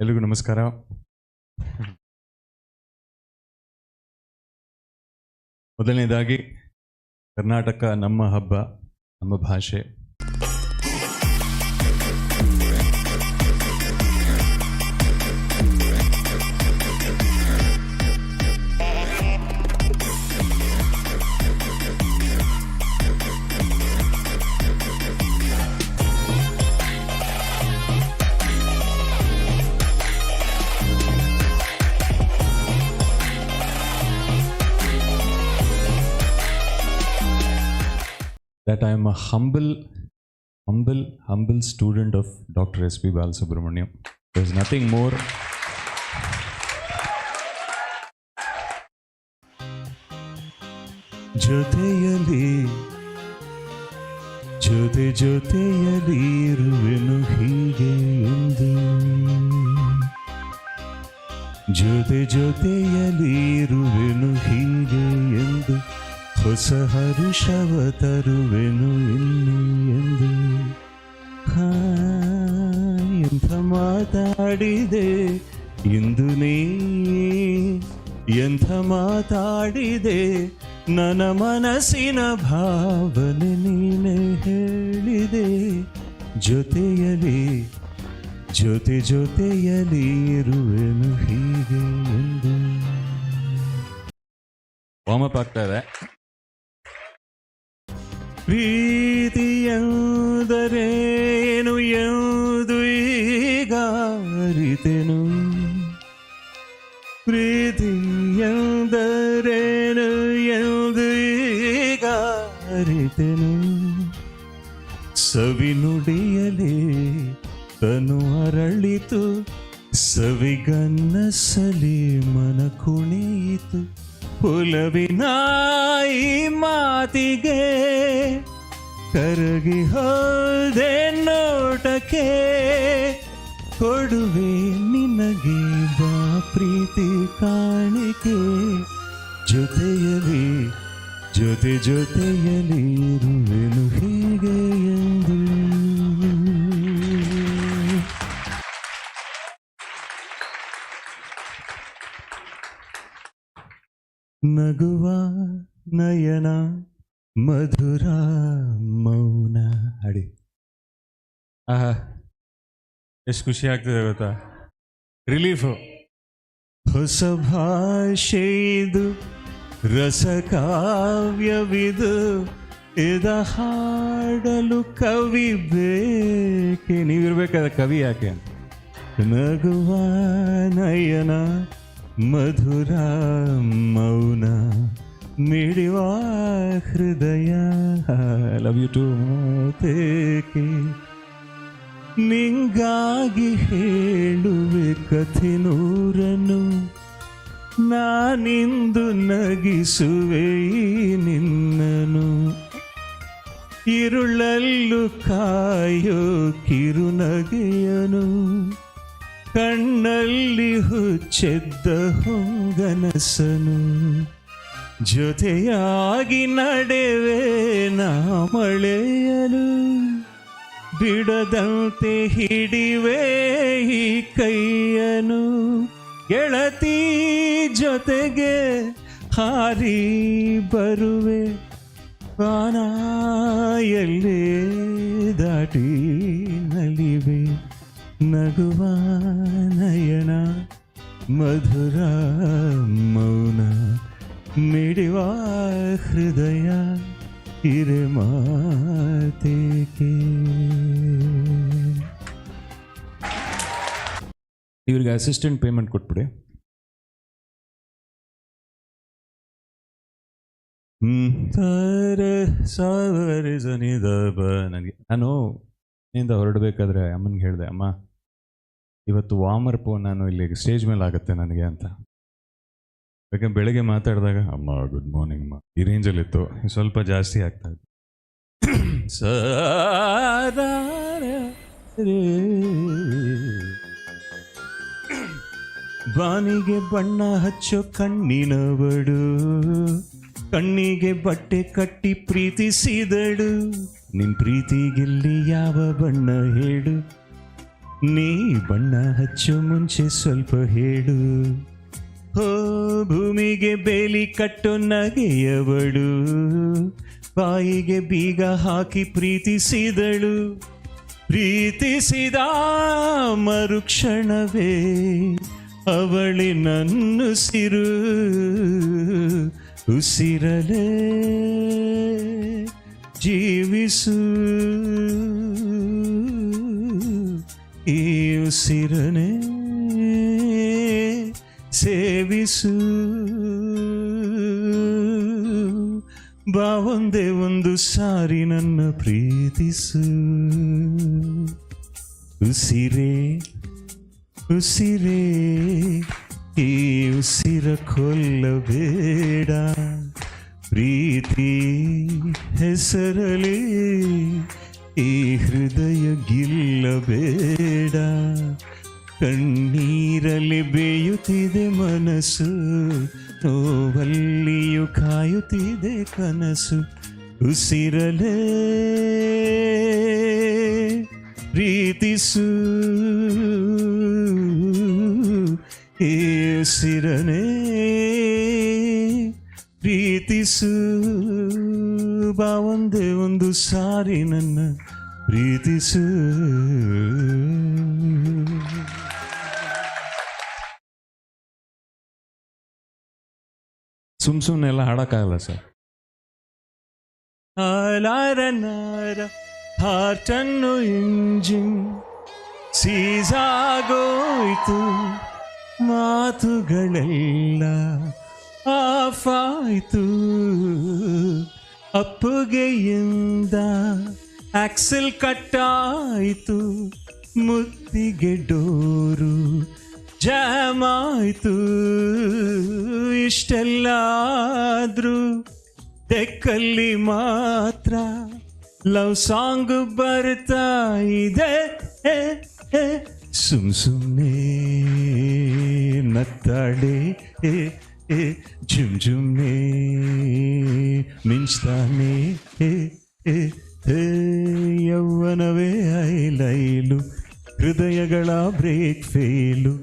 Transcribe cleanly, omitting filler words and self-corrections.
ಎಲ್ರಿಗೂ ನಮಸ್ಕಾರ. ಮೊದಲನೇದಾಗಿ ಕರ್ನಾಟಕ ನಮ್ಮ ಹಬ್ಬ, ನಮ್ಮ ಭಾಷೆ. That I am a humble student of Dr. S.P. Balasubramaniam. There's nothing more. ಜೊತೆಯಲಿ ಇರುವೆನು ಹೀಗೆ ಎಂದು, ಜೊತೆಯಲಿ ಇರುವೆನು ಹೀಗೆ ಎಂದು, ಹೊಸ ಹರುಷವ ತರುವೆನು ಇಲ್ಲಿ ಎಂದು. ಎಂಥ ಮಾತಾಡಿದೆ ಇಂದು ನೀ, ಎಂಥ ಮಾತಾಡಿದೆ ನನ್ನ ಮನಸ್ಸಿನ ಭಾವನೆ ನೀನೆ ಹೇಳಿದೆ. ಜೊತೆಯಲಿ ಇರುವೆನು ಹೀಗೆ ಎಂದು. ವಾರ್ಮಪ್ ಆಗ್ತಾ ಇದೆ. ಪ್ರೀತಿಯೆಂದರೇನು ಎಂದು ಈಗ ಅರಿತೆನು, ಪ್ರೀತಿಯೆಂದರೇನು ಎಂದು ಈಗ ಅರಿತೆನು. ಸವಿ ನುಡಿಯಲೇ ತನು ಅರಳಿತು, ಸವಿಗನ್ನಸಲಿ ಮನ ಕುಣಿಯಿತು. ಪುಲವಿನ ಈ ಮಾತಿಗೆ ಕರಗಿ ಹೋದೆ ನೋಟಕ್ಕೆ, ಕೊಡುವೆ ನಿನಗೆ ಬಾ ಪ್ರೀತಿ ಕಾಣಿಕೆ. ಜೊತೆಯಲಿ ಇರುವೆನು ಹೀಗೆ ಎಂದು. ನಗುವ ನಯನ ಮಧುರ ಮೌನ. ಅಡಿ ಆಹಾ, ಎಷ್ಟು ಖುಷಿ ಆಗ್ತದೆ ಗೊತ್ತಾ, ರಿಲೀಫು. ಹೊಸ ಭಾಷೆಯಿದು, ರಸಕಾವ್ಯವಿದು, ಇದ ಹಾಡಲು ಕವಿ ಬೇಕೆ. ನೀವಿರ್ಬೇಕಾದ ಕವಿ ಯಾಕೆ? ನಗುವ ನಯನ ಮಧುರ ಮೌನ, ಮಿಡಿವ ಹೃದಯ. ಲವ್ ಯು ಟು ಮಾತೇಕೆ, ನಿಂಗಾಗಿ ಹೇಳುವೆ ಕಥೆ ನೂರನ್ನು, ನಾನಿಂದು ನಗಿಸುವೆ ನಿನ್ನನು. ಇರುಳಲ್ಲೂ ಕಾಯೋ ಕಿರುನಗೆಯನು, ಕಣ್ಣಲ್ಲಿ ಹುಚ್ಚೆದ್ದ ಹೊಂಗನಸನು. ಜೊತೆಯಾಗಿ ನಡೆವೆ ನಾ ಮಳೆಯಲು, ಬಿಡದಂತೆ ಹಿಡಿವೆ ಈ ಕೈಯನು. ಗೆಳತಿ ಜೊತೆಗೆ ಹಾರಿ ಬರುವೆ, ಪಾನ ಎಲ್ಲೇ ದಾಟಿ ನಲಿವೆ. ನಗುವ ನಯನ ಮಧುರ ಮೌನ, ಮಿಡಿವ ಹೃದಯ ಹಿರೆ ಮಾತೇಕೆ. ಇವ್ರಿಗೆ ಅಸಿಸ್ಟೆಂಟ್ ಪೇಮೆಂಟ್ ಕೊಟ್ಬಿಡಿ. ನನಗೆ ನಾನು ಇಂದ ಹೊರಡಬೇಕಾದ್ರೆ ಅಮ್ಮನಿಗೆ ಹೇಳಿದೆ, ಅಮ್ಮ ಇವತ್ತು ವಾಮರ್ಪು ನಾನು ಇಲ್ಲಿ ಸ್ಟೇಜ್ ಮೇಲೆ ಆಗುತ್ತೆ ನನಗೆ ಅಂತ. ಯಾಕಂದ್ರೆ ಬೆಳಗ್ಗೆ ಮಾತಾಡಿದಾಗ ಅಮ್ಮ ಗುಡ್ ಮಾರ್ನಿಂಗ್ ಅಮ್ಮ ಈ ರೇಂಜಲ್ಲಿತ್ತು, ಸ್ವಲ್ಪ ಜಾಸ್ತಿ ಆಗ್ತಾ ಇತ್ತು. ಬಾನಿಗೆ ಬಣ್ಣ ಹಚ್ಚೋ ಕಣ್ಣಿನವಡು, ಕಣ್ಣಿಗೆ ಬಟ್ಟೆ ಕಟ್ಟಿ ಪ್ರೀತಿಸಿದಳು. ನಿನ್ ಪ್ರೀತಿಗಿಲ್ಲಿ ಯಾವ ಬಣ್ಣ ಹೇಳು, ನೀ ಬಣ್ಣ ಹಚ್ಚು ಮುಂಚೆ ಸ್ವಲ್ಪ ಹೇಳು, ಹೋ ಭೂಮಿಗೆ ಬೇಲಿ ಕಟ್ಟೋ ನಗೆಯವಳು, ಬಾಯಿಗೆ ಬೀಗ ಹಾಕಿ ಪ್ರೀತಿಸಿದಳು, ಪ್ರೀತಿಸಿದ ಮರುಕ್ಷಣವೇ ಅವಳಿ ನನ್ನುಸಿರು, ಉಸಿರಲೇ ಜೀವಿಸು, ಈ ಉಸಿರನೇ ಸೇವಿಸು, ಬಾ ಒಂದೇ ಒಂದು ಸಾರಿ ನನ್ನ ಪ್ರೀತಿಸು, ಉಸಿರೇ ಉಸಿರೇ ಈ ಉಸಿರ ಕೊಲ್ಲಬೇಡ, ಪ್ರೀತಿ ಹೆಸರಲಿ ಈ ಹೃದಯ ಗಿಲ್ಲಬೇಡ, ಕಣ್ಣೀರಲ್ಲಿ ಬೇಯುತ್ತಿದೆ ಮನಸ್ಸು, ನೋವಲ್ಲಿಯೂ ಕಾಯುತ್ತಿದೆ ಕನಸು, ಉಸಿರಲೇ ಪ್ರೀತಿಸು, ಈ ಉಸಿರನೇ ಪ್ರೀತಿಸು, ಬಾ ಒಂದೇ ಒಂದು ಸಾರಿ ನನ್ನ ಪ್ರೀತಿಸು. ಸುಮ್ಮನೆ ಎಲ್ಲ ಹಾಡೋಕ್ಕಾಗಲ್ಲ ಸರ್. ಆಲಾರನಾರ ಹಾರ್ಟನ್ನು ಇಂಜಿನ್ ಸೀಸಾಗೋಯ್ತು, ಮಾತುಗಳೆಲ್ಲ ಆಫ್ ಆಯ್ತು, ಅಪ್ಪುಗೆಯಿಂದ ಆಕ್ಸೆಲ್ ಕಟ್ಟಾಯಿತು, ಮುತ್ತಿಗೆ ಡೋರು ಜಾಮ್ ಆಯ್ತು, ಇಷ್ಟೆಲ್ಲ ಆದ್ರೂ ಡೆಕ್ಕಲ್ಲಿ ಮಾತ್ರ ಲವ್ ಸಾಂಗ್ ಬರ್ತಾ ಇದೆ, ಸುಮ್ ಸುಮ್ನೆ ನತ್ತಾಳೆ ಜುಮ್ ಜುಮ್ನೆ ಮಿಂಚ್ತಾನೆ, ಯೌವನವೇ ಐಲೈಲು, ಹೃದಯಗಳ ಬ್ರೇಕ್ ಫೇಲು.